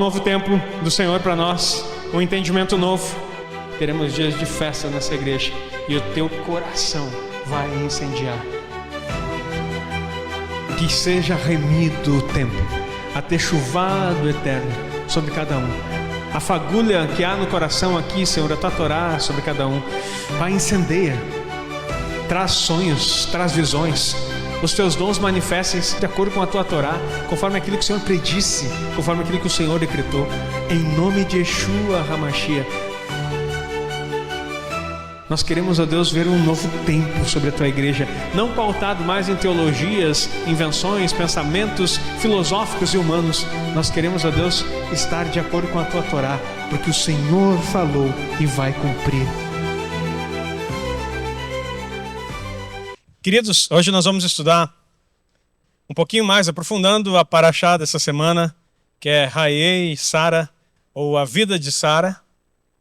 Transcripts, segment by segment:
novo tempo do Senhor para nós, um entendimento novo. Teremos dias de festa nessa igreja e o teu coração vai incendiar. Que seja remido o tempo, até chuvar do eterno sobre cada um. A fagulha que há no coração aqui, Senhor, a tua Torá sobre cada um, vai incendeia. Traz sonhos, traz visões. Os teus dons manifestem-se de acordo com a tua Torá, conforme aquilo que o Senhor predisse, conforme aquilo que o Senhor decretou. Em nome de Yeshua HaMashiach. Nós queremos, ó Deus, ver um novo tempo sobre a tua igreja, não pautado mais em teologias, invenções, pensamentos filosóficos e humanos. Nós queremos, ó Deus, estar de acordo com a tua Torá, porque o Senhor falou e vai cumprir. Queridos, hoje nós vamos estudar um pouquinho mais, aprofundando a paraxá dessa semana, que é Hayei Sara, ou a vida de Sara,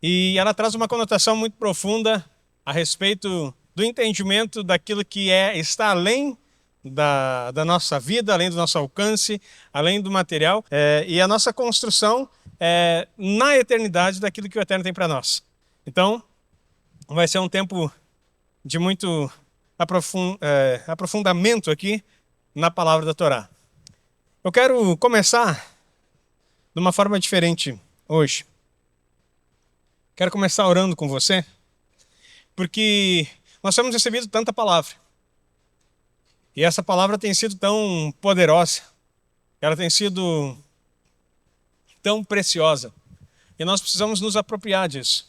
e ela traz uma conotação muito profunda a respeito do entendimento daquilo que está além da nossa vida, além do nosso alcance, além do material, e a nossa construção na eternidade daquilo que o Eterno tem para nós. Então, vai ser um tempo de muito aprofundamento aqui na palavra da Torá. Eu quero começar de uma forma diferente hoje. Quero começar orando com você, porque nós temos recebido tanta palavra. E essa palavra tem sido tão poderosa, ela tem sido tão preciosa. E nós precisamos nos apropriar disso.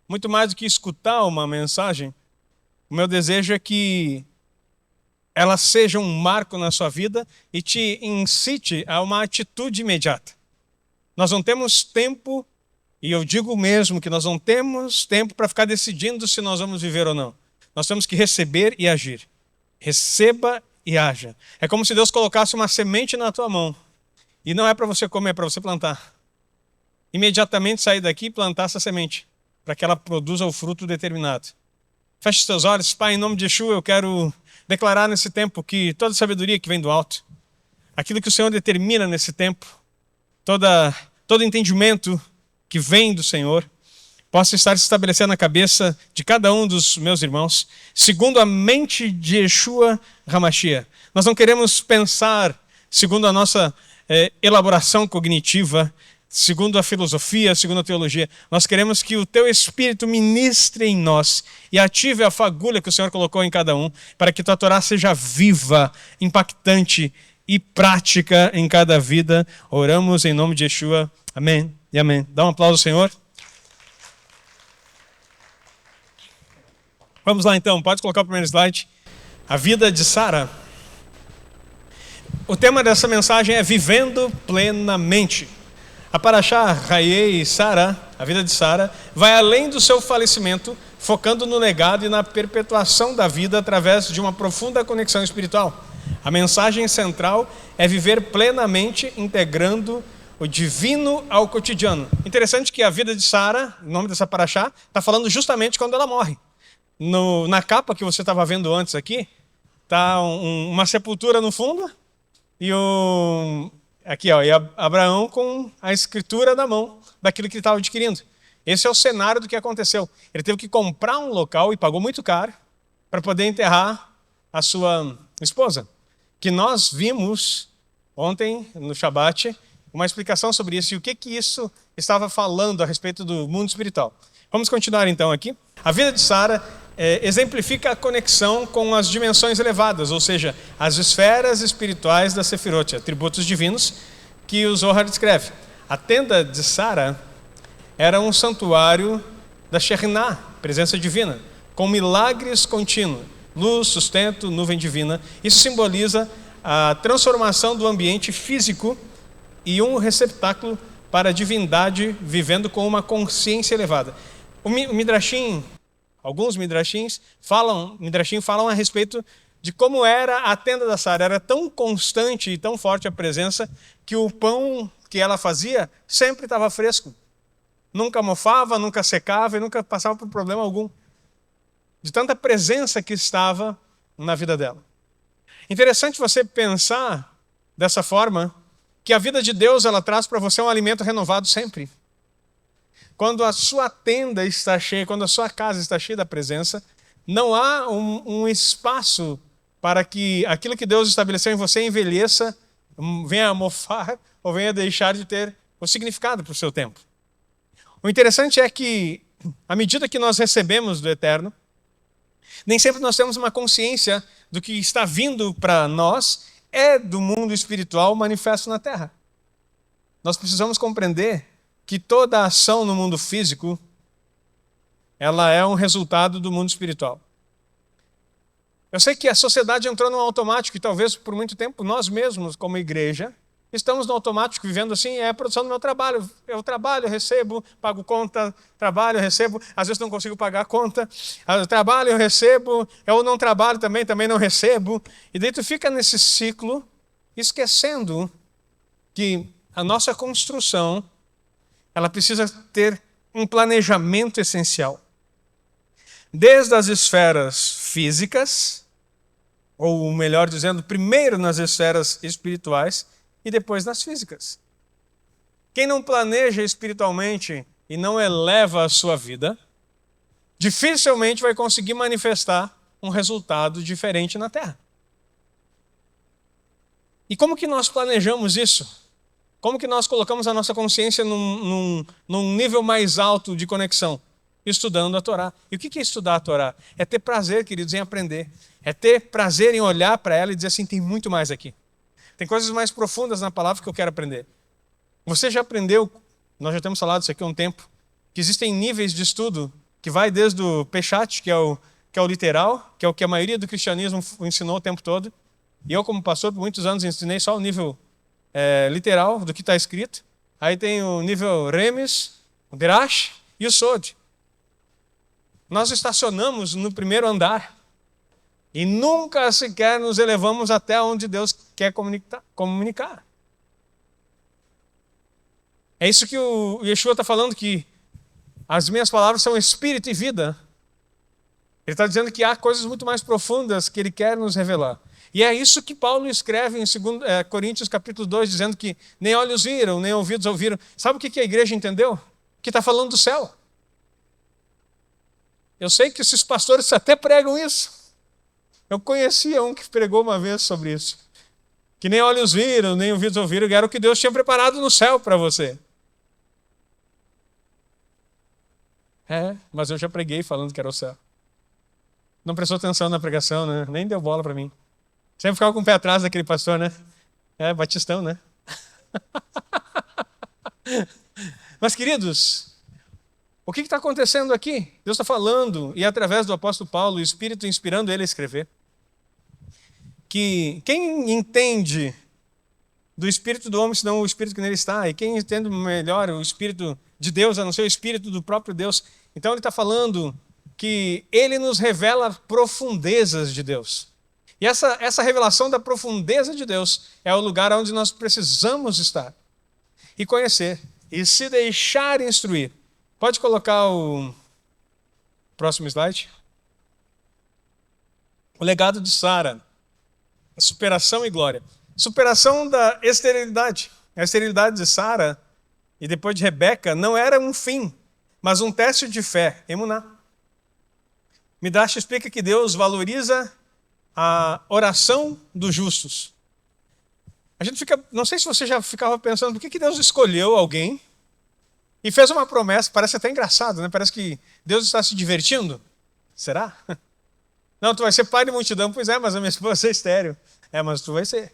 Muito mais do que escutar uma mensagem, o meu desejo é que ela seja um marco na sua vida e te incite a uma atitude imediata. Nós não temos tempo, e eu digo mesmo que nós não temos tempo para ficar decidindo se nós vamos viver ou não. Nós temos que receber e agir. Receba e haja. É como se Deus colocasse uma semente na tua mão. E não é para você comer, é para você plantar. Imediatamente sair daqui e plantar essa semente, para que ela produza o fruto determinado. Feche os teus olhos. Pai, em nome de Yeshua, eu quero declarar nesse tempo que toda sabedoria que vem do alto, aquilo que o Senhor determina nesse tempo, todo entendimento que vem do Senhor, possa estar se estabelecendo na cabeça de cada um dos meus irmãos, segundo a mente de Yeshua HaMashiach. Nós não queremos pensar segundo a nossa elaboração cognitiva, segundo a filosofia, segundo a teologia. Nós queremos que o teu Espírito ministre em nós e ative a fagulha que o Senhor colocou em cada um, para que tua Torá seja viva, impactante e prática em cada vida. Oramos em nome de Yeshua. Amém e amém. Dá um aplauso ao Senhor. Vamos lá então, pode colocar o primeiro slide. A vida de Sara. O tema dessa mensagem é Vivendo Plenamente. A paraxá Hayei Sara, a vida de Sara, vai além do seu falecimento, focando no legado e na perpetuação da vida através de uma profunda conexão espiritual. A mensagem central é viver plenamente, integrando o divino ao cotidiano. Interessante que a vida de Sara, o nome dessa paraxá, está falando justamente quando ela morre. Na capa que você estava vendo antes aqui, está uma sepultura no fundo e aqui, ó, e Abraão com a escritura na mão daquilo que ele estava adquirindo. Esse é o cenário do que aconteceu. Ele teve que comprar um local e pagou muito caro para poder enterrar a sua esposa. Que nós vimos ontem, no Shabat, uma explicação sobre isso e o que isso estava falando a respeito do mundo espiritual. Vamos continuar então aqui. A vida de Sara exemplifica a conexão com as dimensões elevadas, ou seja, as esferas espirituais da Sefirot, atributos divinos que o Zohar descreve. A tenda de Sara era um santuário da Shekhinah, presença divina, com milagres contínuos, luz, sustento, nuvem divina. Isso simboliza a transformação do ambiente físico e um receptáculo para a divindade vivendo com uma consciência elevada. O Midrashim, alguns Midrashim falam a respeito de como era a tenda da Sara. Era tão constante e tão forte a presença que o pão que ela fazia sempre estava fresco. Nunca mofava, nunca secava e nunca passava por problema algum. De tanta presença que estava na vida dela. Interessante você pensar dessa forma que a vida de Deus ela traz para você um alimento renovado sempre. Quando a sua tenda está cheia, quando a sua casa está cheia da presença, não há um espaço para que aquilo que Deus estabeleceu em você envelheça, venha a mofar ou venha a deixar de ter o significado para o seu tempo. O interessante é que, à medida que nós recebemos do Eterno, nem sempre nós temos uma consciência do que está vindo para nós é do mundo espiritual manifesto na terra. Nós precisamos compreender que toda a ação no mundo físico ela é um resultado do mundo espiritual. Eu sei que a sociedade entrou no automático e talvez por muito tempo nós mesmos, como igreja, estamos no automático, vivendo assim, é a produção do meu trabalho. Eu trabalho, recebo, pago conta, trabalho, recebo, às vezes não consigo pagar a conta, eu trabalho, eu recebo, eu não trabalho também não recebo. E daí tu fica nesse ciclo, esquecendo que a nossa construção, ela precisa ter um planejamento essencial. Desde as esferas físicas, ou melhor dizendo, primeiro nas esferas espirituais, e depois nas físicas. Quem não planeja espiritualmente e não eleva a sua vida, dificilmente vai conseguir manifestar um resultado diferente na Terra. E como que nós planejamos isso? Como que nós colocamos a nossa consciência num nível mais alto de conexão? Estudando a Torá. E o que é estudar a Torá? É ter prazer, queridos, em aprender. É ter prazer em olhar para ela e dizer assim, tem muito mais aqui. Tem coisas mais profundas na palavra que eu quero aprender. Você já aprendeu, nós já temos falado isso aqui há um tempo, que existem níveis de estudo que vai desde o Peshat, que é o literal, que é o que a maioria do cristianismo ensinou o tempo todo. E eu, como pastor, por muitos anos ensinei só o nível literal do que está escrito. Aí tem o nível Remes, o Derash e o Sod. Nós estacionamos no primeiro andar. E nunca sequer nos elevamos até onde Deus quer comunicar. É isso que o Yeshua está falando, que as minhas palavras são espírito e vida. Ele está dizendo que há coisas muito mais profundas que ele quer nos revelar. E é isso que Paulo escreve em 2 Coríntios capítulo 2, dizendo que nem olhos viram, nem ouvidos ouviram. Sabe o que a igreja entendeu? Que está falando do céu. Eu sei que esses pastores até pregam isso. Eu conhecia um que pregou uma vez sobre isso. Que nem olhos viram, nem ouvidos ouviram, era o que Deus tinha preparado no céu para você. Mas eu já preguei falando que era o céu. Não prestou atenção na pregação, né? Nem deu bola para mim. Sempre ficava com o pé atrás daquele pastor, né? Batistão, né? Mas, queridos, o que está acontecendo aqui? Deus está falando, e através do apóstolo Paulo, o Espírito inspirando ele a escrever, que quem entende do Espírito do homem, senão o Espírito que nele está, e quem entende melhor o Espírito de Deus, a não ser o Espírito do próprio Deus. Então ele está falando que ele nos revela profundezas de Deus. E essa revelação da profundeza de Deus é o lugar onde nós precisamos estar e conhecer e se deixar instruir. Pode colocar o próximo slide? O legado de Sara. Superação e glória. Superação da esterilidade. A esterilidade de Sara e depois de Rebeca não era um fim, mas um teste de fé. Emuná. Midrash explica que Deus valoriza a oração dos justos. A gente fica, não sei se você já ficava pensando, por que Deus escolheu alguém e fez uma promessa? Parece até engraçado, né? Parece que Deus está se divertindo. Será? Não, tu vai ser pai de multidão. Pois é, mas a minha esposa é estéril. Mas tu vai ser.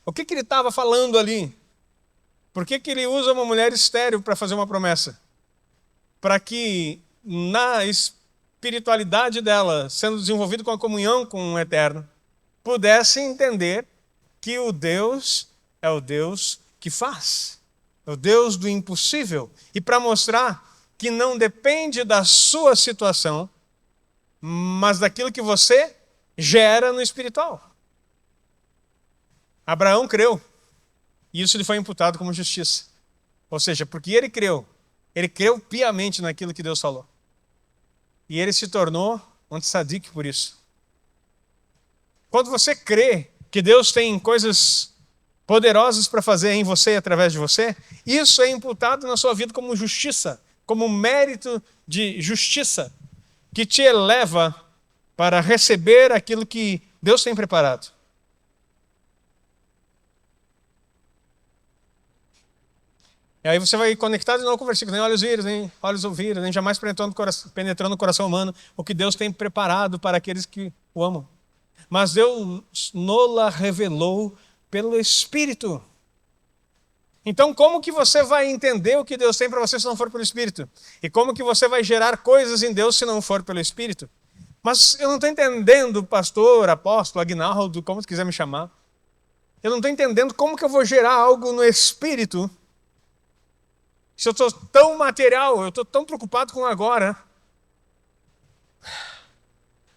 O que ele estava falando ali? Por que ele usa uma mulher estéril para fazer uma promessa? Para que na espiritualidade dela, sendo desenvolvido com a comunhão com o Eterno, pudesse entender que o Deus é o Deus que faz. É o Deus do impossível. E para mostrar que não depende da sua situação, mas daquilo que você gera no espiritual. Abraão creu, e isso lhe foi imputado como justiça. Ou seja, porque ele creu piamente naquilo que Deus falou. E ele se tornou um tzadik por isso. Quando você crê que Deus tem coisas poderosos para fazer em você e através de você, isso é imputado na sua vida como justiça, como mérito de justiça, que te eleva para receber aquilo que Deus tem preparado. E aí você vai conectar de novo com o versículo, nem olhos viram, nem olhos ouviram, nem jamais penetrando no coração humano o que Deus tem preparado para aqueles que o amam. Mas Deus nola revelou pelo Espírito. Então, como que você vai entender o que Deus tem para você se não for pelo Espírito? E como que você vai gerar coisas em Deus se não for pelo Espírito? Mas eu não estou entendendo, pastor, apóstolo, Aguinaldo, como você quiser me chamar. Eu não estou entendendo como que eu vou gerar algo no Espírito se eu estou tão material, eu estou tão preocupado com agora.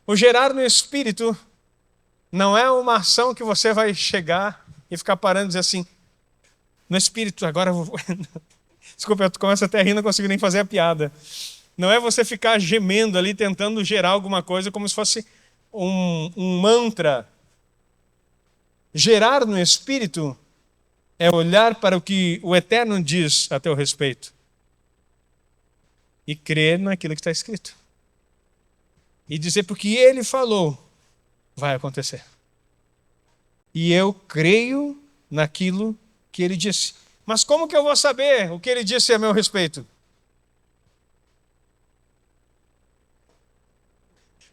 O gerar no Espírito não é uma ação que você vai chegar e ficar parando e dizer assim, no Espírito, agora eu vou... Desculpa, eu começo até a rir, não consigo nem fazer a piada. Não é você ficar gemendo ali, tentando gerar alguma coisa como se fosse um mantra. Gerar no Espírito é olhar para o que o Eterno diz a teu respeito e crer naquilo que está escrito. E dizer, porque Ele falou, vai acontecer. E eu creio naquilo que Ele disse. Mas como que eu vou saber o que Ele disse a meu respeito?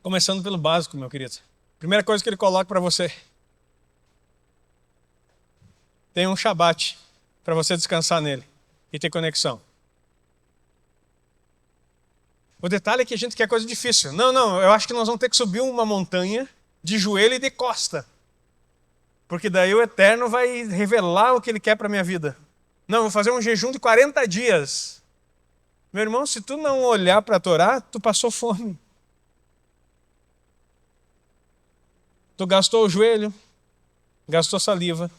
Começando pelo básico, meu querido. Primeira coisa que Ele coloca para você. Tem um Shabat para você descansar nele e ter conexão. O detalhe é que a gente quer coisa difícil. Não, eu acho que nós vamos ter que subir uma montanha de joelho e de costa. Porque daí o Eterno vai revelar o que Ele quer para a minha vida. Não, eu vou fazer um jejum de 40 dias. Meu irmão, se tu não olhar para a Torá, tu passou fome. Tu gastou o joelho, gastou saliva.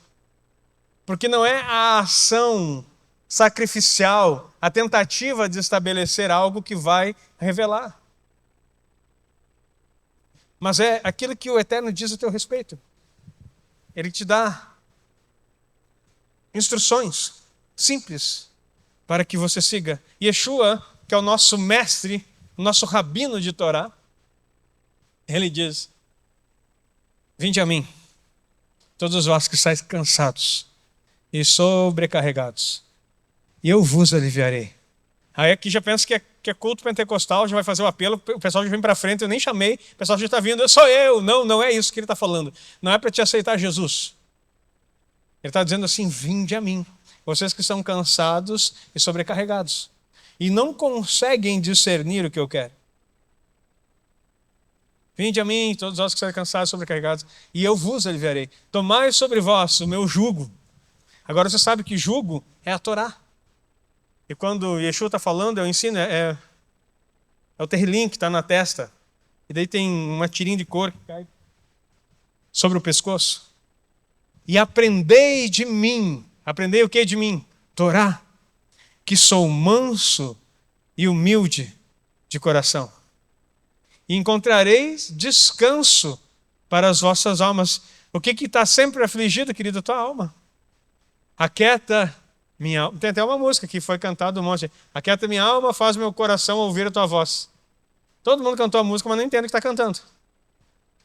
Porque não é a ação sacrificial, a tentativa de estabelecer algo que vai revelar. Mas é aquilo que o Eterno diz a teu respeito. Ele te dá instruções simples para que você siga. Yeshua, que é o nosso mestre, o nosso rabino de Torá, ele diz, vinde a mim, todos vós que estáis cansados e sobrecarregados, e eu vos aliviarei. Aí aqui já pensa que é culto pentecostal, já vai fazer o apelo, o pessoal já vem para frente, eu nem chamei, o pessoal já está vindo, sou eu. Não é isso que ele está falando. Não é para te aceitar Jesus. Ele está dizendo assim, vinde a mim, vocês que são cansados e sobrecarregados, e não conseguem discernir o que eu quero. Vinde a mim, todos vós que estão cansados e sobrecarregados, e eu vos aliviarei. Tomai sobre vós o meu jugo. Agora você sabe que jugo é a Torá. E quando Yeshua está falando, eu ensino, é o terrilim que está na testa. E daí tem uma tirinha de couro que cai sobre o pescoço. E aprendei de mim. Aprendei o que de mim? Torá. Que sou manso e humilde de coração. E encontrareis descanso para as vossas almas. O que está sempre afligido, querido? Tua alma. Aquieta minha alma. Tem até uma música que foi cantada um monte. Aquieta minha alma, faz meu coração ouvir a tua voz. Todo mundo cantou a música, mas não entende o que está cantando.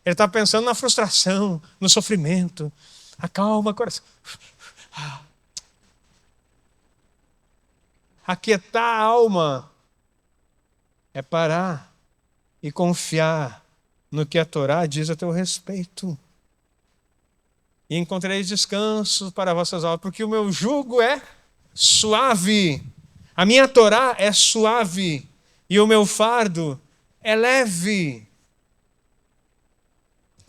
Ele está pensando na frustração, no sofrimento. Acalma o coração. Aquietar a alma é parar e confiar no que a Torá diz a teu respeito. E encontrareis descanso para vossas almas, porque o meu jugo é suave. A minha Torá é suave e o meu fardo é leve.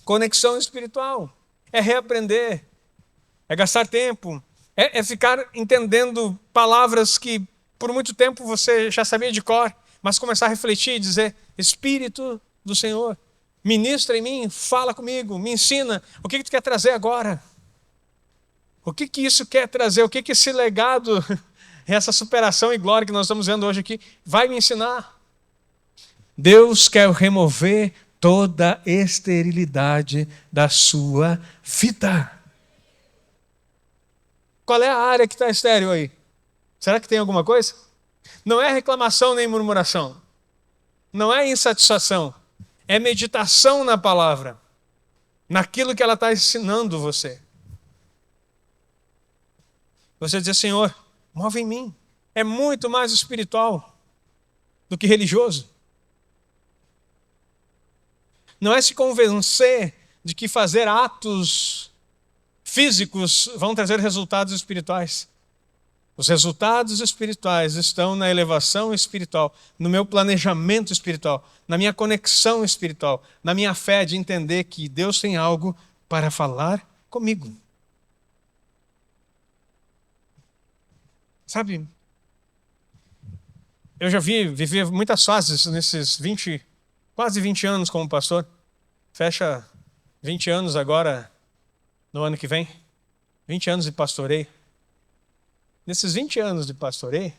Conexão espiritual é reaprender, é gastar tempo, é ficar entendendo palavras que por muito tempo você já sabia de cor, mas começar a refletir e dizer, Espírito do Senhor, ministra em mim, fala comigo, me ensina. O que tu quer trazer agora? O que isso quer trazer? O que esse legado, essa superação e glória que nós estamos vendo hoje aqui, vai me ensinar? Deus quer remover toda a esterilidade da sua vida. Qual é a área que está estéril aí? Será que tem alguma coisa? Não é reclamação nem murmuração. Não é insatisfação. É meditação na palavra. Naquilo que ela está ensinando você. Você dizer, Senhor, move em mim. É muito mais espiritual do que religioso. Não é se convencer de que fazer atos físicos vão trazer resultados espirituais. Os resultados espirituais estão na elevação espiritual, no meu planejamento espiritual, na minha conexão espiritual, na minha fé de entender que Deus tem algo para falar comigo. Sabe, eu já vivi muitas fases nesses quase 20 anos como pastor. Fecha 20 anos agora, no ano que vem. 20 anos de pastoreio. Nesses 20 anos de pastoreio,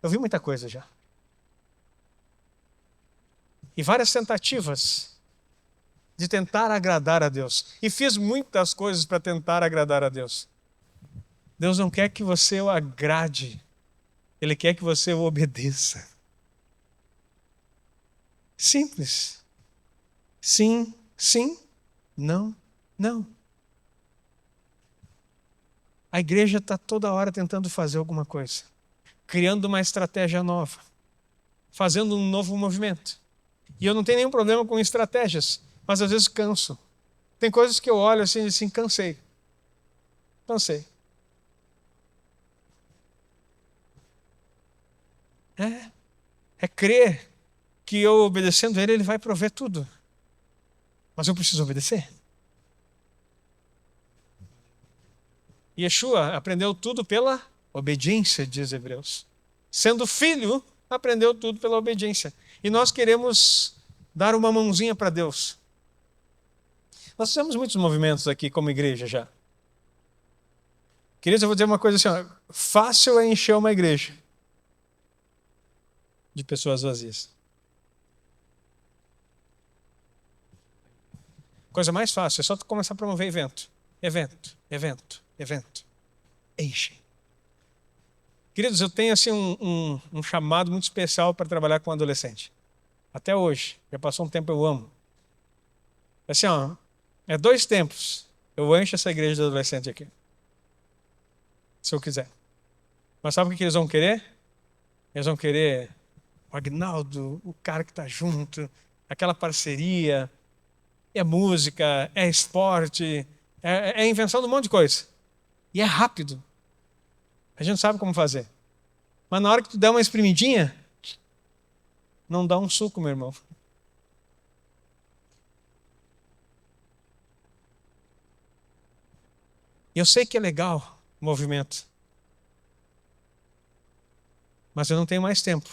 eu vi muita coisa já. E várias tentativas de tentar agradar a Deus. E fiz muitas coisas para tentar agradar a Deus. Deus não quer que você o agrade. Ele quer que você o obedeça. Simples. Sim, sim. Não, não. A igreja está toda hora tentando fazer alguma coisa. Criando uma estratégia nova. Fazendo um novo movimento. E eu não tenho nenhum problema com estratégias. Mas às vezes canso. Tem coisas que eu olho assim, cansei. Cansei. É crer que eu obedecendo ele vai prover tudo. Mas eu preciso obedecer. Yeshua aprendeu tudo pela obediência, diz Hebreus. Sendo filho, aprendeu tudo pela obediência. E nós queremos dar uma mãozinha para Deus. Nós fizemos muitos movimentos aqui como igreja já. Queridos, eu vou dizer uma coisa assim, ó, fácil é encher uma igreja de pessoas vazias. Coisa mais fácil, é só tu começar a promover evento. Evento. Enche. Queridos, eu tenho assim um chamado muito especial para trabalhar com adolescente. Até hoje. Já passou um tempo, eu amo. Assim, ó, é 2 tempos. Eu encho essa igreja de adolescente aqui. Se eu quiser. Mas sabe o que eles vão querer? Eles vão querer o Agnaldo, o cara que está junto, aquela parceria, é música, é esporte, é invenção de um monte de coisa. E é rápido. A gente sabe como fazer. Mas na hora que tu der uma espremidinha, não dá um suco, meu irmão. E eu sei que é legal o movimento. Mas eu não tenho mais tempo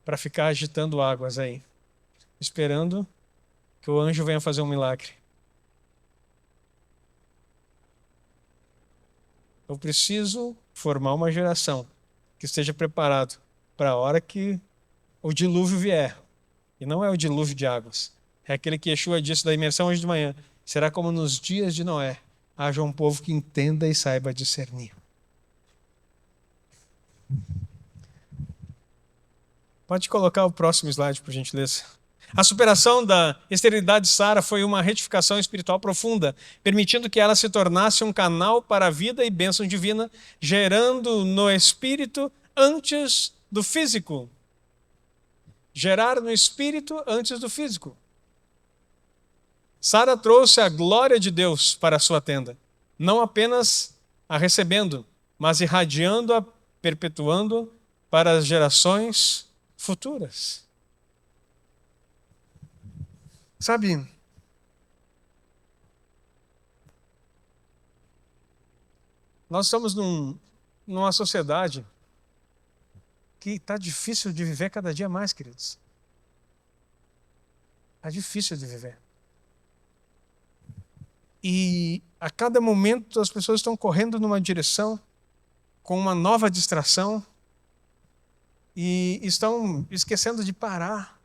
para ficar agitando águas aí, esperando que o anjo venha fazer um milagre. Eu preciso formar uma geração que esteja preparado para a hora que o dilúvio vier. E não é o dilúvio de águas. É aquele que Yeshua disse da imersão hoje de manhã. Será como nos dias de Noé. Haja um povo que entenda e saiba discernir. Pode colocar o próximo slide, por gentileza. A superação da esterilidade de Sara foi uma retificação espiritual profunda, permitindo que ela se tornasse um canal para a vida e bênção divina, gerando no espírito antes do físico. Gerar no espírito antes do físico. Sara trouxe a glória de Deus para a sua tenda, não apenas a recebendo, mas irradiando-a, perpetuando para as gerações futuras. Sabe, nós estamos numa sociedade que está difícil de viver cada dia mais, queridos. Está difícil de viver. E a cada momento as pessoas estão correndo numa direção com uma nova distração e estão esquecendo de parar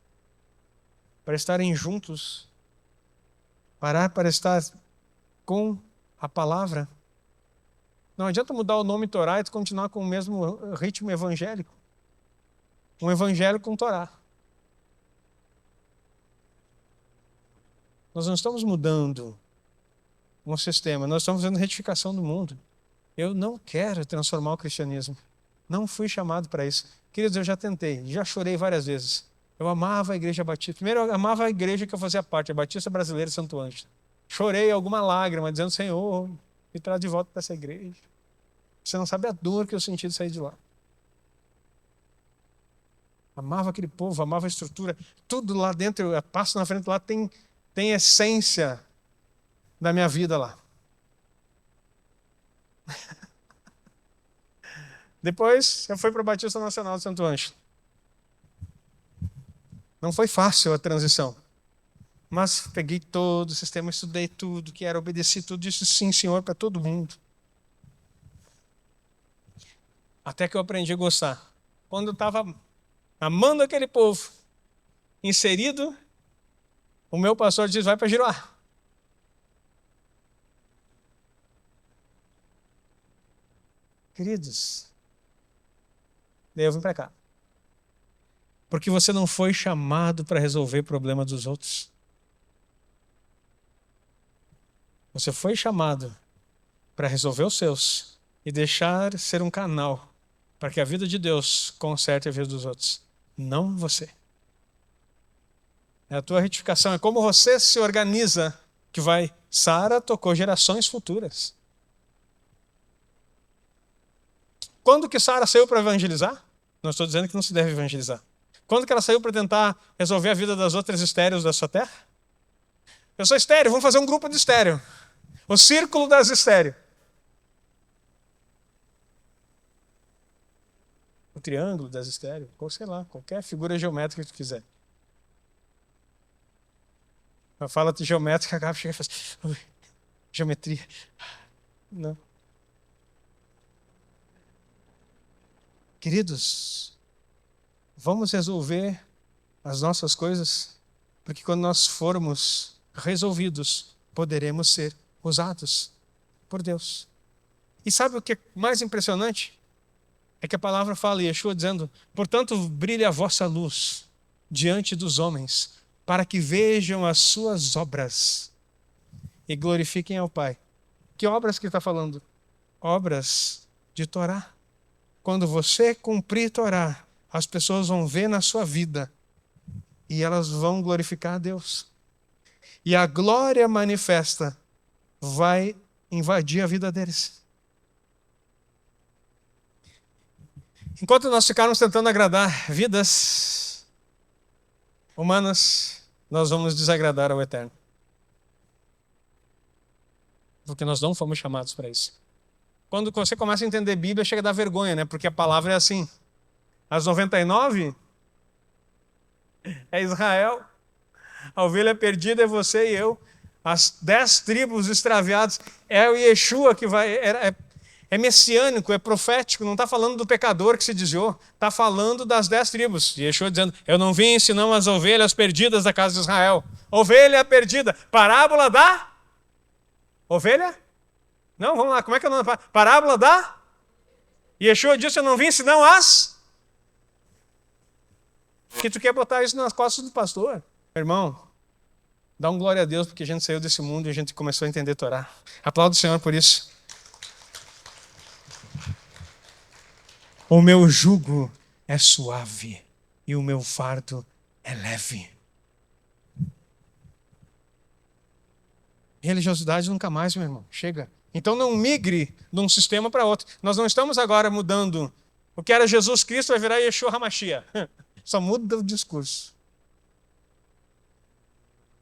para estarem juntos, parar para estar com a palavra. Não adianta mudar o nome Torá e tu continuar com o mesmo ritmo evangélico. Um evangelho com Torá. Nós não estamos mudando um sistema, nós estamos fazendo retificação do mundo. Eu não quero transformar o cristianismo. Não fui chamado para isso. Queridos, eu já tentei, já chorei várias vezes. Eu amava a igreja batista. Primeiro, eu amava a igreja que eu fazia parte, a Batista Brasileira Santo Ângelo. Chorei alguma lágrima, dizendo, Senhor, me traz de volta para essa igreja. Você não sabe a dor que eu senti de sair de lá. Amava aquele povo, amava a estrutura. Tudo lá dentro, eu passo na frente lá, tem essência da minha vida lá. Depois, eu fui para a Batista Nacional de Santo Ângelo. Não foi fácil a transição. Mas peguei todo o sistema, estudei tudo, que era, obedeci tudo, disse sim, Senhor, para todo mundo. Até que eu aprendi a gostar. Quando eu estava amando aquele povo, inserido, o meu pastor diz, vai para Giroá. Queridos, daí eu vim para cá. Porque você não foi chamado para resolver o problema dos outros. Você foi chamado para resolver os seus e deixar ser um canal para que a vida de Deus conserte a vida dos outros. Não você. É a tua retificação, é como você se organiza que vai. Sara tocou gerações futuras. Quando que Sara saiu para evangelizar? Não estou dizendo que não se deve evangelizar. Quando que ela saiu para tentar resolver a vida das outras estéreis da sua terra? Eu sou estéreo, vamos fazer um grupo de estéreo. O círculo das estéreis. O triângulo das estéreis, ou sei lá, qualquer figura geométrica que tu quiser. Fala de geométrica, acaba chega e faz, geometria. Não. Queridos, vamos resolver as nossas coisas, porque quando nós formos resolvidos, poderemos ser usados por Deus. E sabe o que é mais impressionante? É que a palavra fala, Yeshua dizendo, portanto, brilhe a vossa luz diante dos homens, para que vejam as suas obras e glorifiquem ao Pai. Que obras que está falando? Obras de Torá. Quando você cumprir Torá, as pessoas vão ver na sua vida e elas vão glorificar a Deus. E a glória manifesta vai invadir a vida deles. Enquanto nós ficarmos tentando agradar vidas humanas, nós vamos desagradar ao Eterno. Porque nós não fomos chamados para isso. Quando você começa a entender Bíblia, chega a dar vergonha, né? Porque a palavra é assim. As 99 é Israel, a ovelha perdida é você e eu, as 10 tribos extraviadas é o Yeshua que vai... É messiânico, é profético, não está falando do pecador que se desviou, está falando das 10 tribos. Yeshua dizendo, eu não vim senão as ovelhas perdidas da casa de Israel. Ovelha perdida, parábola da ovelha? Não, vamos lá, como é que é o nome? Parábola da? Yeshua disse, eu não vim senão as... Que tu quer botar isso nas costas do pastor? Irmão, dá um glória a Deus porque a gente saiu desse mundo e a gente começou a entender Torá. Aplauda o Senhor por isso. O meu jugo é suave e o meu fardo é leve. Religiosidade nunca mais, meu irmão. Chega. Então não migre de um sistema para outro. Nós não estamos agora mudando. O que era Jesus Cristo vai virar Yeshua HaMashiach. Só muda o discurso.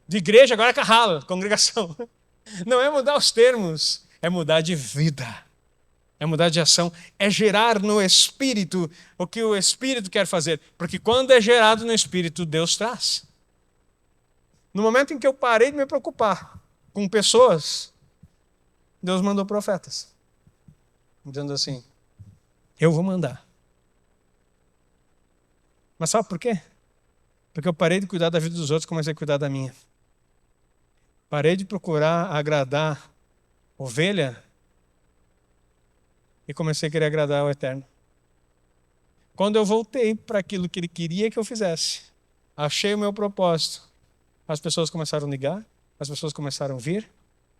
De igreja agora é carrala, congregação. Não é mudar os termos, é mudar de vida. É mudar de ação, é gerar no Espírito o que o Espírito quer fazer. Porque quando é gerado no Espírito, Deus traz. No momento em que eu parei de me preocupar com pessoas, Deus mandou profetas. Dizendo assim, eu vou mandar. Mas sabe por quê? Porque eu parei de cuidar da vida dos outros e comecei a cuidar da minha. Parei de procurar agradar ovelha, e comecei a querer agradar ao Eterno. Quando eu voltei para aquilo que Ele queria que eu fizesse, achei o meu propósito, as pessoas começaram a ligar, as pessoas começaram a vir,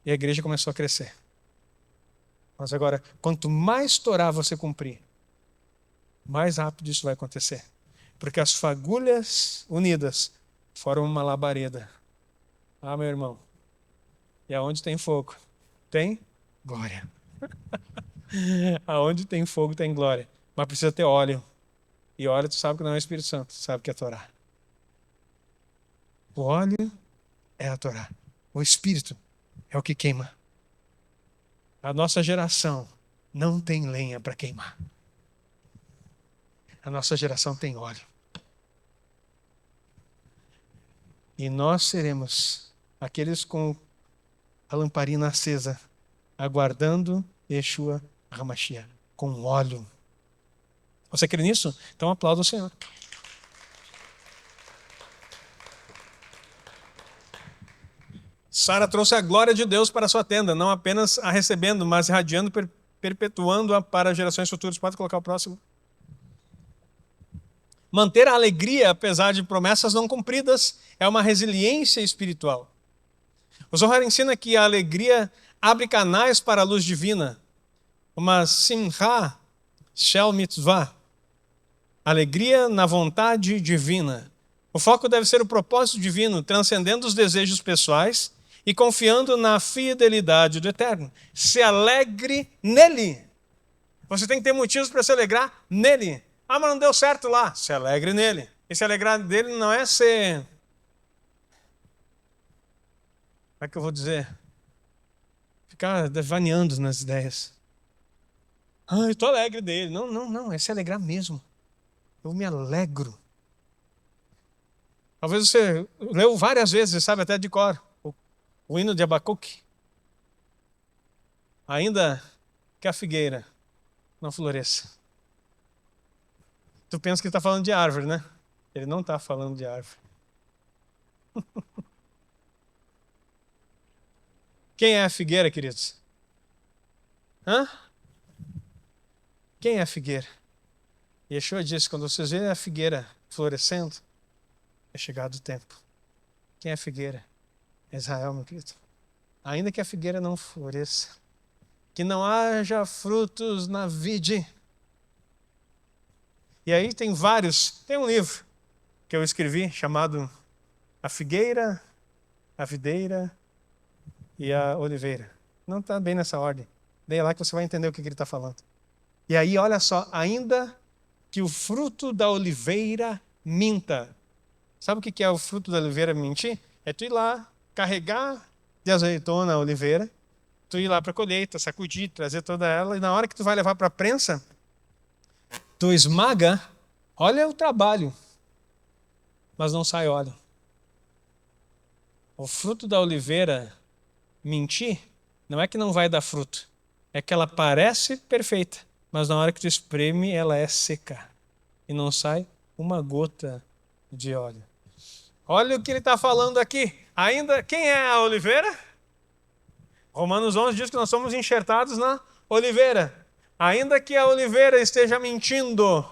e a igreja começou a crescer. Mas agora, quanto mais Torá você cumprir, mais rápido isso vai acontecer. Porque as fagulhas unidas formam uma labareda. Ah, meu irmão. E aonde tem fogo, tem glória. Aonde tem fogo, tem glória. Mas precisa ter óleo. E óleo, tu sabe que não é o Espírito Santo, tu sabe que é a Torá. O óleo é a Torá. O Espírito é o que queima. A nossa geração não tem lenha para queimar. A nossa geração tem óleo. E nós seremos aqueles com a lamparina acesa, aguardando Yeshua HaMashiach, com óleo. Você crê nisso? Então aplauda o Senhor. Sara trouxe a glória de Deus para a sua tenda, não apenas a recebendo, mas irradiando, perpetuando-a para gerações futuras. Pode colocar o próximo. Manter a alegria, apesar de promessas não cumpridas, é uma resiliência espiritual. O Zohar ensina que a alegria abre canais para a luz divina, uma simcha shel mitzvah, alegria na vontade divina. O foco deve ser o propósito divino, transcendendo os desejos pessoais e confiando na fidelidade do Eterno. Se alegre nele. Você tem que ter motivos para se alegrar nele. Ah, mas não deu certo lá. Se alegre nele. E se alegrar dele não é ser... Como é que eu vou dizer? Ficar devaneando nas ideias. Ah, eu estou alegre dele. Não. É se alegrar mesmo. Eu me alegro. Talvez você leu várias vezes, você sabe até de cor. O hino de Abacuque. Ainda que a figueira não floresça. Tu pensa que ele está falando de árvore, né? Ele não está falando de árvore. Quem é a figueira, queridos? Hã? Quem é a figueira? Yeshua disse, quando vocês verem a figueira florescendo, é chegado o tempo. Quem é a figueira? É Israel, meu querido. Ainda que a figueira não floresça, que não haja frutos na vide. E aí tem um livro que eu escrevi chamado A Figueira, a Videira e a Oliveira. Não está bem nessa ordem. Leia lá que você vai entender o que ele está falando. E aí, olha só, ainda que o fruto da oliveira minta. Sabe o que é o fruto da oliveira mentir? É tu ir lá, carregar de azeitona a oliveira, tu ir lá para a colheita, sacudir, trazer toda ela, e na hora que tu vai levar para a prensa, tu esmaga, olha o trabalho, mas não sai óleo. O fruto da oliveira mentir não é que não vai dar fruto, é que ela parece perfeita, mas na hora que tu espreme, ela é seca e não sai uma gota de óleo. Olha o que ele está falando aqui. Ainda, quem é a oliveira? Romanos 11 diz que nós somos enxertados na oliveira. Ainda que a oliveira esteja mentindo,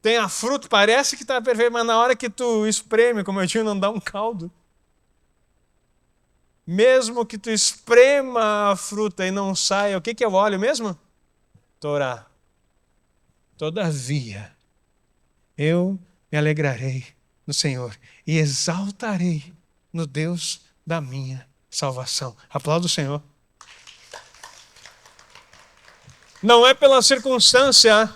tenha fruto, parece que está perfeito, mas na hora que tu espreme, como eu tinha, não dá um caldo. Mesmo que tu esprema a fruta e não saia, o que é o óleo mesmo? Torá. Todavia, eu me alegrarei no Senhor e exaltarei no Deus da minha salvação. Aplauda o Senhor. Não é pela circunstância,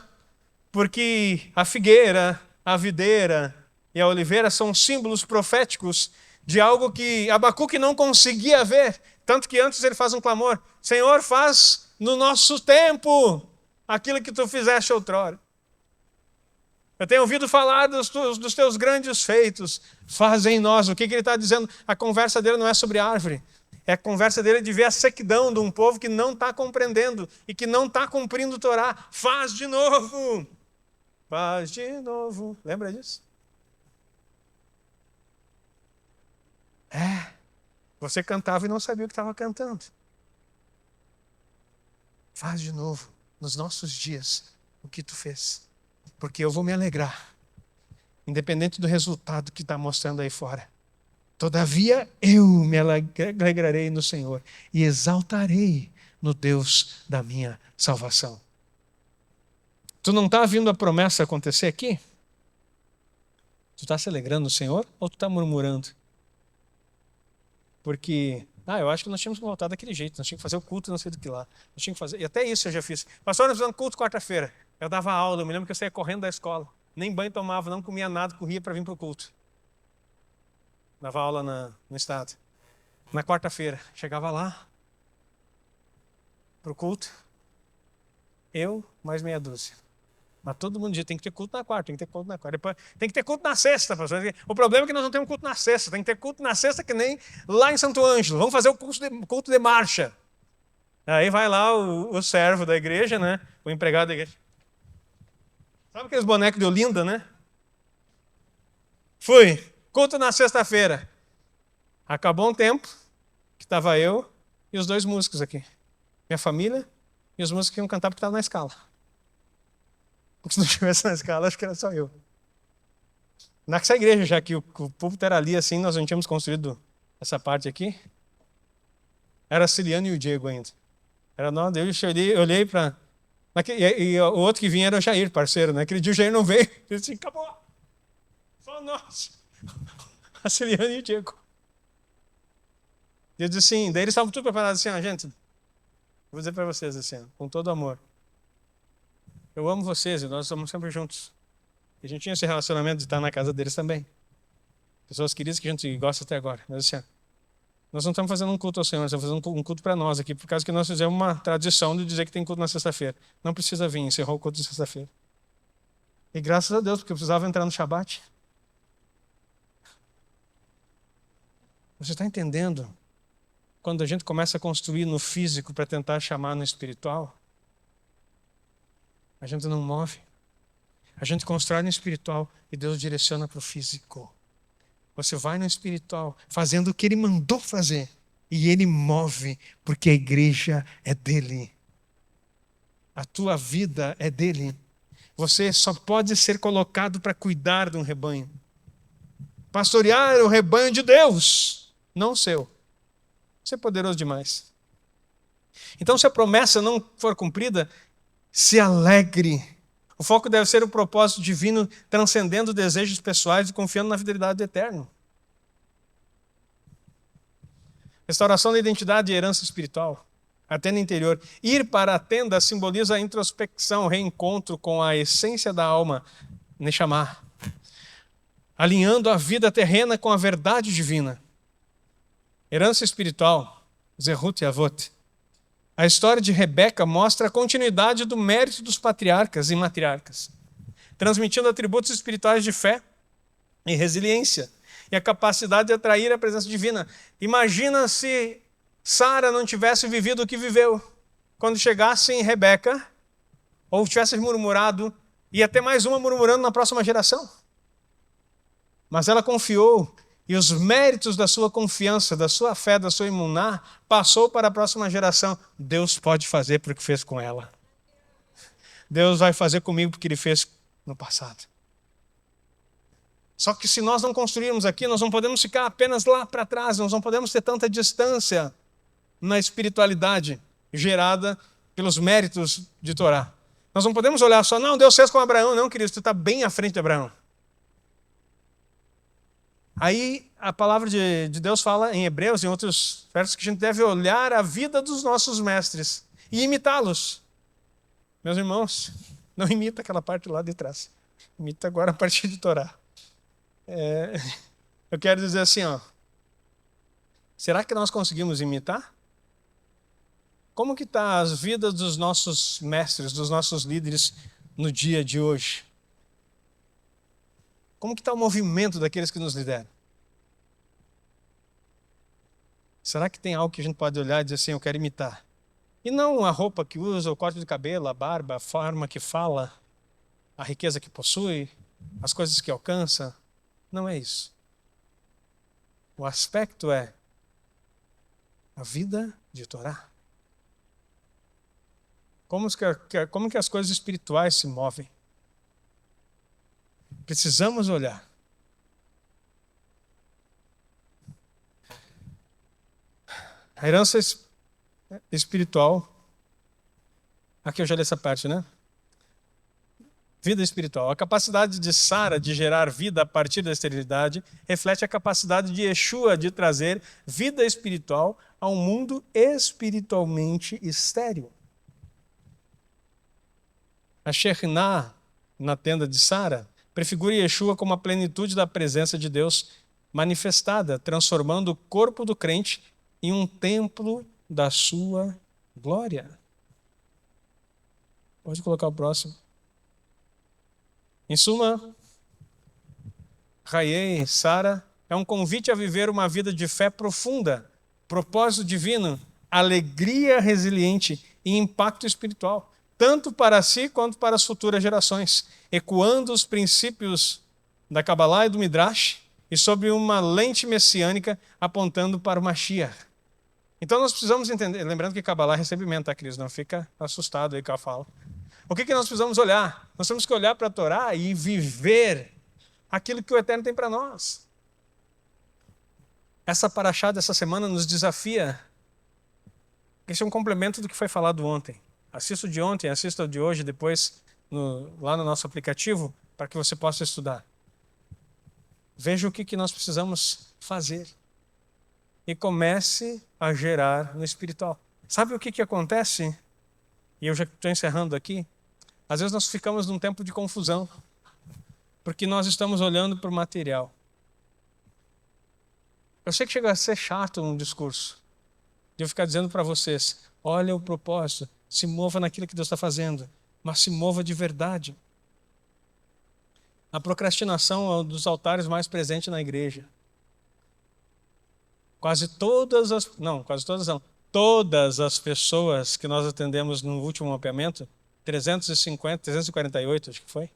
porque a figueira, a videira e a oliveira são símbolos proféticos de algo que Abacuque não conseguia ver. Tanto que antes ele faz um clamor: Senhor, faz no nosso tempo aquilo que tu fizeste outrora. Eu tenho ouvido falar dos teus grandes feitos. Faz em nós. O que ele está dizendo? A conversa dele não é sobre árvore. É a conversa dele de ver a sequidão de um povo que não está compreendendo e que não está cumprindo o Torá. Faz de novo. Faz de novo. Lembra disso? Você cantava e não sabia o que estava cantando. Faz de novo, nos nossos dias, o que tu fez. Porque eu vou me alegrar, independente do resultado que está mostrando aí fora. Todavia eu me alegrarei no Senhor e exaltarei no Deus da minha salvação. Tu não está vendo a promessa acontecer aqui? Tu está se alegrando no Senhor ou tu está murmurando? Porque, eu acho que nós tínhamos que voltar daquele jeito, nós tínhamos que fazer o culto não sei do que lá. Nós tínhamos que fazer, e até isso eu já fiz. Pastor, nós fizemos culto quarta-feira. Eu dava aula, eu me lembro que eu saía correndo da escola. Nem banho tomava, não comia nada, corria para vir para o culto. Dava aula no estado. Na quarta-feira, chegava lá, para o culto, eu mais meia dúzia. Mas todo mundo diz, tem que ter culto na quarta, tem que ter culto na quarta. Depois, tem que ter culto na sexta, pastor. O problema é que nós não temos culto na sexta. Tem que ter culto na sexta que nem lá em Santo Ângelo. Vamos fazer o culto de marcha. Aí vai lá o servo da igreja, né? O empregado da igreja. Sabe aqueles bonecos de Olinda, né? Fui. Culto na sexta-feira. Acabou um tempo que estava eu e os 2 músicos aqui. Minha família e os músicos que iam cantar porque estavam na escala. Porque se não estivesse na escala, acho que era só eu. Nessa igreja, já que o púlpito era ali assim, nós não tínhamos construído essa parte aqui. Era a Ciliane e o Diego ainda. Era nós, eu olhei para... E o outro que vinha era o Jair, parceiro, né? Aquele dia o Jair não veio. Ele disse, acabou. Só nós. A Ciliane e o Diego. E eu disse assim, daí eles estavam tudo preparados assim, gente, vou dizer para vocês assim, com todo amor. Eu amo vocês e nós estamos sempre juntos. E a gente tinha esse relacionamento de estar na casa deles também. Pessoas queridas que a gente gosta até agora. Mas assim, nós não estamos fazendo um culto ao Senhor, nós estamos fazendo um culto para nós aqui, por causa que nós fizemos uma tradição de dizer que tem culto na sexta-feira. Não precisa vir, encerrou o culto de sexta-feira. E graças a Deus, porque eu precisava entrar no Shabat. Você está entendendo? Quando a gente começa a construir no físico para tentar chamar no espiritual, a gente não move. A gente constrói no espiritual e Deus direciona para o físico. Você vai no espiritual fazendo o que Ele mandou fazer e Ele move, porque a igreja é dEle. A tua vida é dEle. Você só pode ser colocado para cuidar de um rebanho. Pastorear o rebanho de Deus, não o seu. Você é poderoso demais. Então, se a promessa não for cumprida, se alegre. O foco deve ser o propósito divino, transcendendo desejos pessoais e confiando na fidelidade do Eterno. Restauração da identidade e herança espiritual. A tenda interior. Ir para a tenda simboliza a introspecção, reencontro com a essência da alma, Neshama. Alinhando a vida terrena com a verdade divina. Herança espiritual, Zerut e Avot. A história de Rebeca mostra a continuidade do mérito dos patriarcas e matriarcas, transmitindo atributos espirituais de fé e resiliência, e a capacidade de atrair a presença divina. Imagina se Sara não tivesse vivido o que viveu, quando chegasse em Rebeca, ou tivesse murmurado, e até mais uma murmurando na próxima geração. Mas ela confiou, e os méritos da sua confiança, da sua fé, da sua imuná, passou para a próxima geração. Deus pode fazer porque fez com ela. Deus vai fazer comigo porque Ele fez no passado. Só que se nós não construirmos aqui, nós não podemos ficar apenas lá para trás, nós não podemos ter tanta distância na espiritualidade gerada pelos méritos de Torá. Nós não podemos olhar só, não, Deus fez com Abraão. Não, querido, tu está bem à frente de Abraão. Aí a palavra de Deus fala em Hebreus, em outros versos, que a gente deve olhar a vida dos nossos mestres e imitá-los. Meus irmãos, não imita aquela parte lá de trás. Imita agora a parte de Torá. Eu quero dizer assim, será que nós conseguimos imitar? Como que está as vidas dos nossos mestres, dos nossos líderes no dia de hoje? Como que está o movimento daqueles que nos lideram? Será que tem algo que a gente pode olhar e dizer assim, eu quero imitar? E não a roupa que usa, o corte de cabelo, a barba, a forma que fala, a riqueza que possui, as coisas que alcança. Não é isso. O aspecto é a vida de Torá. Como que as coisas espirituais se movem. Precisamos olhar. A herança espiritual. Aqui eu já li essa parte, né? Vida espiritual. A capacidade de Sara de gerar vida a partir da esterilidade reflete a capacidade de Yeshua de trazer vida espiritual a um mundo espiritualmente estéril. A Shekhinah, na tenda de Sara, prefigura Yeshua como a plenitude da presença de Deus manifestada, transformando o corpo do crente em um templo da sua glória. Pode colocar o próximo. Em suma, Raiei, Sara, é um convite a viver uma vida de fé profunda, propósito divino, alegria resiliente e impacto espiritual, tanto para si quanto para as futuras gerações, ecoando os princípios da Kabbalah e do Midrash e sob uma lente messiânica apontando para o Mashiach. Então nós precisamos entender, lembrando que Kabbalah é recebimento, tá, Cris? Não fica assustado aí com a fala. O que nós precisamos olhar? Nós temos que olhar para a Torá e viver aquilo que o Eterno tem para nós. Essa paraxá dessa semana nos desafia. Esse é um complemento do que foi falado ontem. Assista o de ontem, assista o de hoje, depois lá no nosso aplicativo, para que você possa estudar. Veja o que nós precisamos fazer. E comece a gerar no espiritual. Sabe o que acontece? E eu já estou encerrando aqui. Às vezes nós ficamos num tempo de confusão, porque nós estamos olhando para o material. Eu sei que chega a ser chato um discurso, de eu ficar dizendo para vocês, olha o propósito, se mova naquilo que Deus está fazendo, mas se mova de verdade. A procrastinação é um dos altares mais presentes na igreja. Todas as pessoas que nós atendemos no último mapeamento, 348, acho que foi,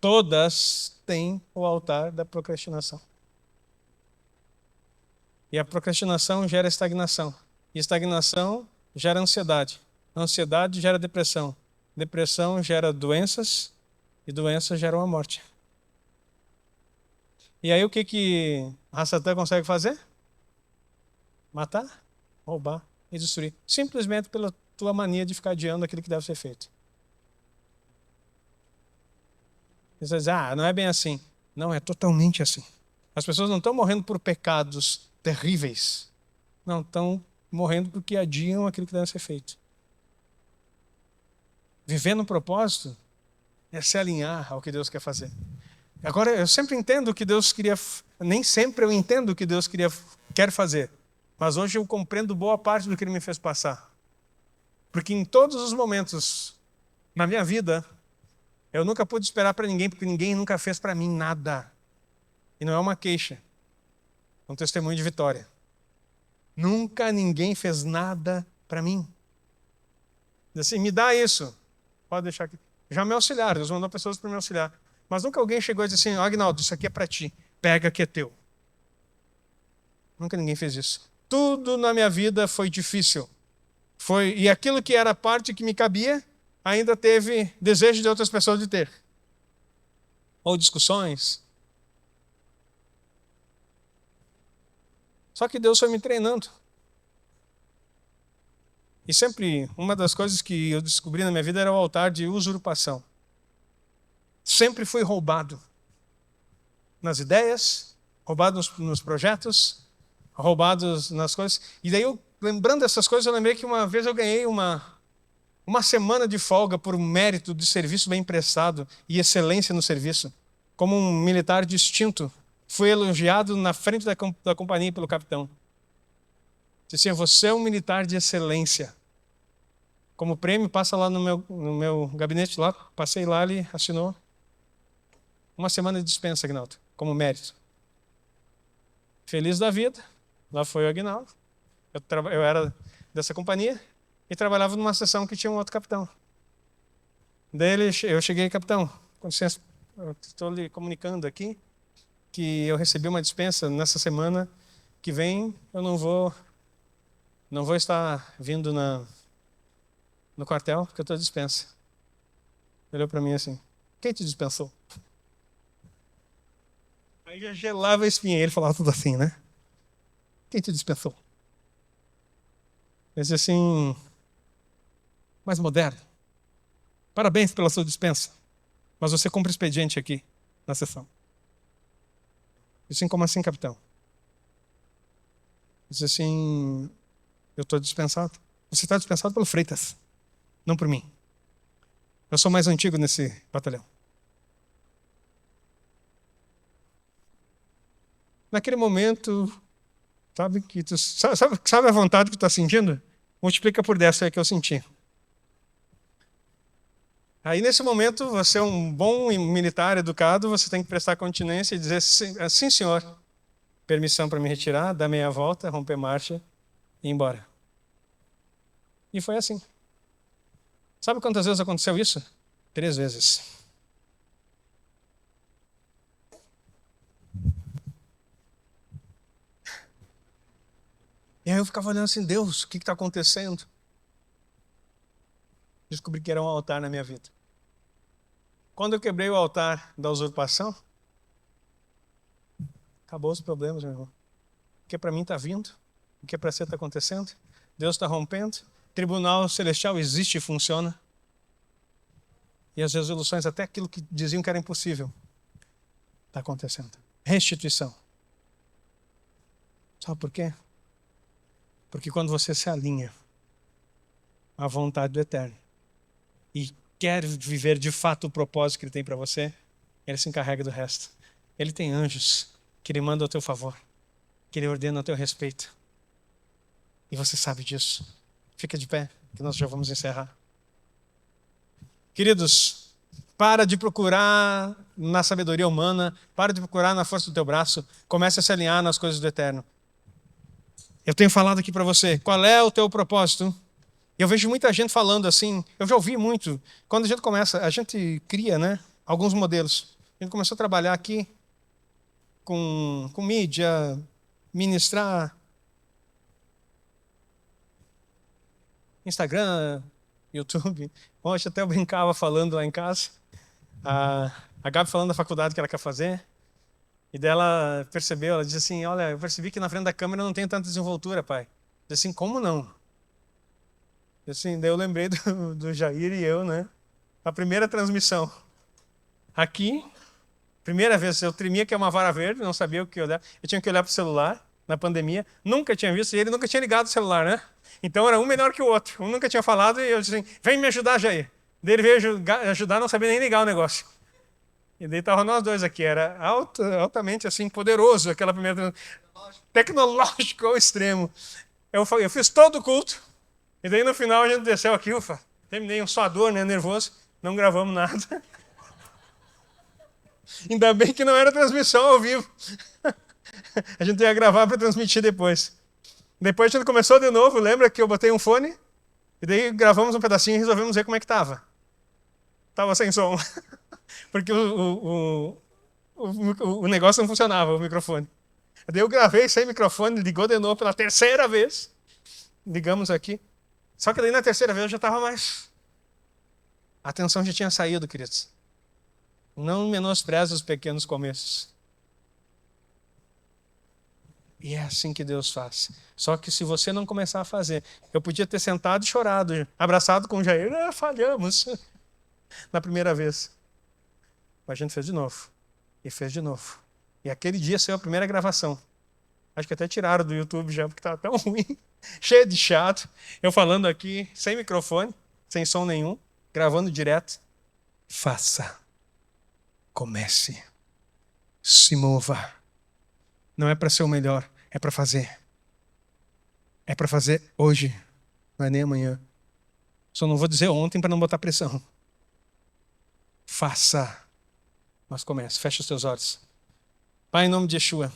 todas têm o altar da procrastinação. E a procrastinação gera estagnação. E estagnação gera ansiedade. Ansiedade gera depressão. Depressão gera doenças. E doenças geram a morte. E aí o que a Satã consegue fazer? Matar, roubar e destruir. Simplesmente pela tua mania de ficar adiando aquilo que deve ser feito. Você diz, não é bem assim. Não, é totalmente assim. As pessoas não estão morrendo por pecados terríveis. Não, estão morrendo porque adiam aquilo que deve ser feito. Viver no propósito é se alinhar ao que Deus quer fazer. Agora, eu sempre entendo o que Deus queria... Nem sempre eu entendo o que Deus quer fazer. Mas hoje eu compreendo boa parte do que Ele me fez passar. Porque em todos os momentos na minha vida, eu nunca pude esperar para ninguém, porque ninguém nunca fez para mim nada. E não é uma queixa. É um testemunho de vitória. Nunca ninguém fez nada para mim. Diz assim, me dá isso. Pode deixar aqui. Já me auxiliaram, Deus mandou pessoas para me auxiliar. Mas nunca alguém chegou e disse assim, Agnaldo, isso aqui é para ti. Pega que é teu. Nunca ninguém fez isso. Tudo na minha vida foi difícil. E aquilo que era a parte que me cabia, ainda teve desejo de outras pessoas de ter. Ou discussões. Só que Deus foi me treinando. E sempre, uma das coisas que eu descobri na minha vida era o altar de usurpação. Sempre fui roubado. Nas ideias, roubado nos projetos, roubados nas coisas. E daí, lembrando dessas coisas, eu lembrei que uma vez eu ganhei uma semana de folga por mérito de serviço bem prestado e excelência no serviço. Como um militar distinto, fui elogiado na frente da companhia pelo capitão. Disse assim, você é um militar de excelência. Como prêmio, passa lá no meu gabinete, lá, passei lá, ele assinou. Uma semana de dispensa, Agnaldo, como mérito. Feliz da vida, lá foi o Agnaldo. Eu era dessa companhia e trabalhava numa seção que tinha um outro capitão. Daí eu cheguei, capitão, com licença, estou lhe comunicando aqui que eu recebi uma dispensa nessa semana que vem, eu não vou estar vindo no quartel, porque eu estou dispensa. Olhou para mim assim, quem te dispensou? Aí já gelava a espinha, ele falava tudo assim, né? Quem te dispensou? Eu disse assim, mais moderno. Parabéns pela sua dispensa, mas você cumpre expediente aqui, na sessão. Eu disse assim, como assim, capitão? Eu disse assim, eu estou dispensado. Você está dispensado pelo Freitas, não por mim. Eu sou mais antigo nesse batalhão. Naquele momento, sabe a vontade que tu está sentindo? Multiplica por 10, é que eu senti. Aí, nesse momento, você é um bom militar educado, você tem que prestar continência e dizer, sim, senhor, permissão para me retirar, dar meia volta, romper marcha e ir embora. E foi assim. Sabe quantas vezes aconteceu isso? 3 vezes. E aí eu ficava olhando assim, Deus, o que está acontecendo? Descobri que era um altar na minha vida. Quando eu quebrei o altar da usurpação, acabou os problemas, meu irmão. O que é para mim está vindo, o que é para ser está acontecendo, Deus está rompendo, tribunal celestial existe e funciona. E as resoluções, até aquilo que diziam que era impossível, está acontecendo. Restituição. Sabe por quê? Porque quando você se alinha à vontade do Eterno e quer viver de fato o propósito que Ele tem para você, Ele se encarrega do resto. Ele tem anjos que Ele manda ao teu favor, que Ele ordena ao teu respeito. E você sabe disso. Fica de pé, que nós já vamos encerrar. Queridos, para de procurar na sabedoria humana, para de procurar na força do teu braço, comece a se alinhar nas coisas do Eterno. Eu tenho falado aqui para você, qual é o teu propósito? Eu vejo muita gente falando assim, eu já ouvi muito. Quando a gente cria, né, alguns modelos. A gente começou a trabalhar aqui com mídia, ministrar, Instagram, YouTube. Ontem até eu brincava falando lá em casa. A Gabi falando da faculdade que ela quer fazer. E dela percebeu, ela disse assim, olha, eu percebi que na frente da câmera eu não tenho tanta desenvoltura, pai. Eu disse assim, como não? Assim, daí eu lembrei do Jair e eu, né? A primeira transmissão. Aqui, primeira vez, eu tremia que é uma vara verde, não sabia o que olhar. Eu tinha que olhar para o celular, na pandemia. Nunca tinha visto, e ele nunca tinha ligado o celular, né? Então era um melhor que o outro. Um nunca tinha falado, e eu disse assim, vem me ajudar, Jair. Daí ele veio ajudar, não sabia nem ligar o negócio. E daí estavam nós dois aqui, era altamente assim, poderoso, aquela primeira tecnológico ao extremo. Eu fiz todo o culto, e daí no final a gente desceu aqui, terminei um suador, né, nervoso, não gravamos nada. Ainda bem que não era transmissão ao vivo. A gente ia gravar para transmitir depois. Depois a gente começou de novo, lembra que eu botei um fone, e daí gravamos um pedacinho e resolvemos ver como é que estava. Estava sem som. Porque o negócio não funcionava, o microfone. Daí eu gravei sem microfone, ligou de novo pela terceira vez. Ligamos aqui. Só que daí na terceira vez eu já estava mais... A atenção já tinha saído, queridos. Não menospreze os pequenos começos. E é assim que Deus faz. Só que se você não começar a fazer... Eu podia ter sentado e chorado, abraçado com o Jair. Falhamos. Na primeira vez. Mas a gente fez de novo. E fez de novo. E aquele dia saiu a primeira gravação. Acho que até tiraram do YouTube já, porque estava tão ruim. Cheio de chato. Eu falando aqui, sem microfone, sem som nenhum, gravando direto. Faça. Comece. Se mova. Não é para ser o melhor, é para fazer. É para fazer hoje, não é nem amanhã. Só não vou dizer ontem para não botar pressão. Faça. Mas comece, fecha os teus olhos. Pai, em nome de Yeshua,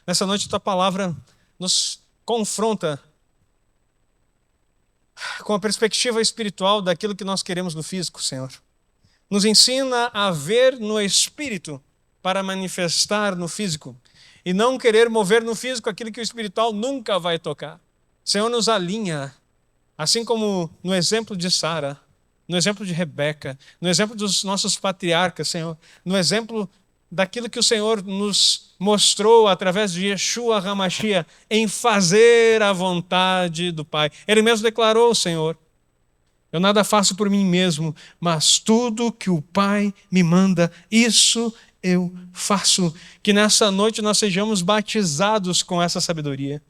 nessa noite tua palavra nos confronta com a perspectiva espiritual daquilo que nós queremos no físico, Senhor. Nos ensina a ver no espírito para manifestar no físico e não querer mover no físico aquilo que o espiritual nunca vai tocar. Senhor, nos alinha assim como no exemplo de Sara, no exemplo de Rebeca, no exemplo dos nossos patriarcas, Senhor, no exemplo daquilo que o Senhor nos mostrou através de Yeshua HaMashiach, em fazer a vontade do Pai. Ele mesmo declarou, Senhor, eu nada faço por mim mesmo, mas tudo que o Pai me manda, isso eu faço. Que nessa noite nós sejamos batizados com essa sabedoria,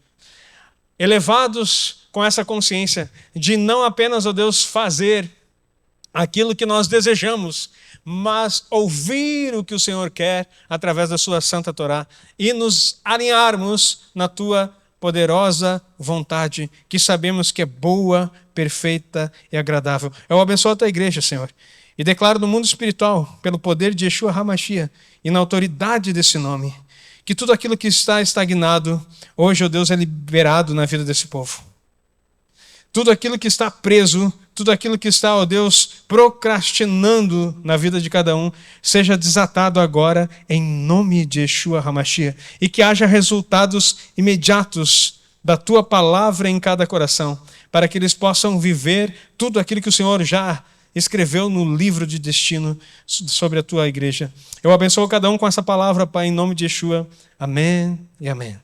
elevados com essa consciência de não apenas, ó Deus, fazer aquilo que nós desejamos, mas ouvir o que o Senhor quer através da sua Santa Torá e nos alinharmos na tua poderosa vontade, que sabemos que é boa, perfeita e agradável. Eu abençoo a tua igreja, Senhor, e declaro no mundo espiritual, pelo poder de Yeshua HaMashiach e na autoridade desse nome, que tudo aquilo que está estagnado, hoje, ó Deus, é liberado na vida desse povo. Tudo aquilo que está preso, tudo aquilo que está, ó Deus, procrastinando na vida de cada um, seja desatado agora em nome de Yeshua HaMashiach, e que haja resultados imediatos da tua palavra em cada coração, para que eles possam viver tudo aquilo que o Senhor já escreveu no livro de destino sobre a tua igreja. Eu abençoo cada um com essa palavra, Pai, em nome de Yeshua. Amém e amém.